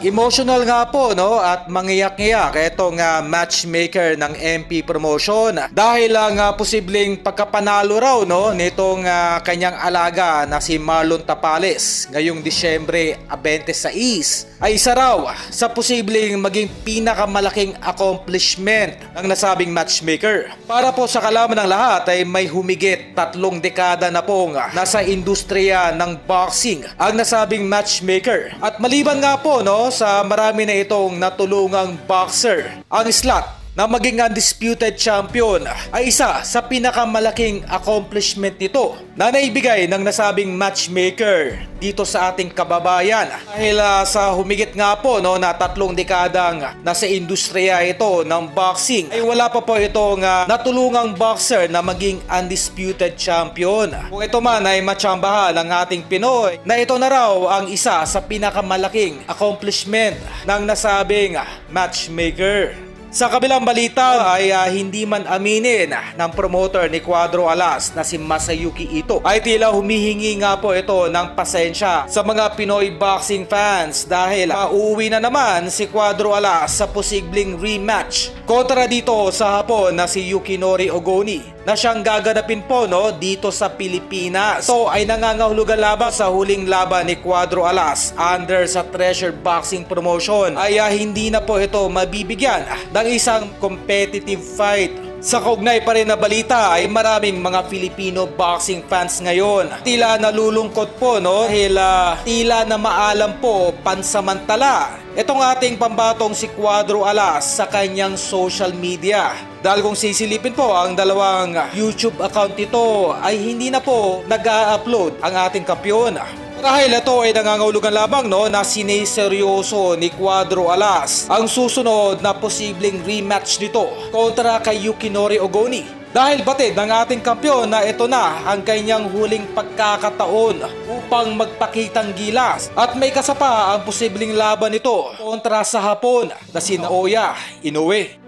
Emotional nga po no at mangiyak-ngiyak itong matchmaker ng MP Promotion dahil lang posibleng pagkapanalo raw no nitong kanyang alaga na si Marlon Tapales ngayong Disyembre 26 ay isa raw sa posibleng maging pinakamalaking accomplishment ng nasabing matchmaker. Para po sa kalaman ng lahat ay may humigit 3 dekada na pong nasa industriya ng boxing ang nasabing matchmaker. At maliban nga po no sa marami na itong natulungang boxer, ang slot na maging undisputed champion ay isa sa pinakamalaking accomplishment nito na naibigay ng nasabing matchmaker dito sa ating kababayan. Dahil sa humigit nga po no, na 3 dekadang nasa industriya ito ng boxing ay wala pa po itong natulungang boxer na maging undisputed champion. Kung ito man ay matsambahan ng ating Pinoy na ito na raw ang isa sa pinakamalaking accomplishment ng nasabing matchmaker. Sa kabilang balita ay hindi man aminin ng promoter ni Cuadro Alas na si Masayuki Ito ay tila humihingi nga po ito ng pasensya sa mga Pinoy boxing fans dahil uuwi na naman si Cuadro Alas sa posibleng rematch kontra dito sa Hapon na si Yukinori Ogoni na siyang gaganapin po no dito sa Pilipinas. So ay nangangahulugan laban sa huling laban ni Cuadro Alas under sa Treasure Boxing Promotion ay hindi na po ito mabibigyan ng isang competitive fight. Sa kaugnay pa rin na balita ay maraming mga Filipino boxing fans ngayon tila nalulungkot po no dahil tila na maalam po pansamantala itong ating pambatong si Cuadro Alas sa kanyang social media. Dahil kung sisilipin po ang dalawang YouTube account nito ay hindi na po nag-a-upload ang ating kampiyon. Dahil ito ay nangangahulugan lamang no na sineseryoso ni Cuadro Alas ang susunod na posibleng rematch nito kontra kay Yukinori Ogoni. Dahil batid ng ating kampiyon na ito na ang kanyang huling pagkakataon upang magpakitang gilas at may kasapa ang posibleng laban nito kontra sa Hapon na si Naoya Inoue.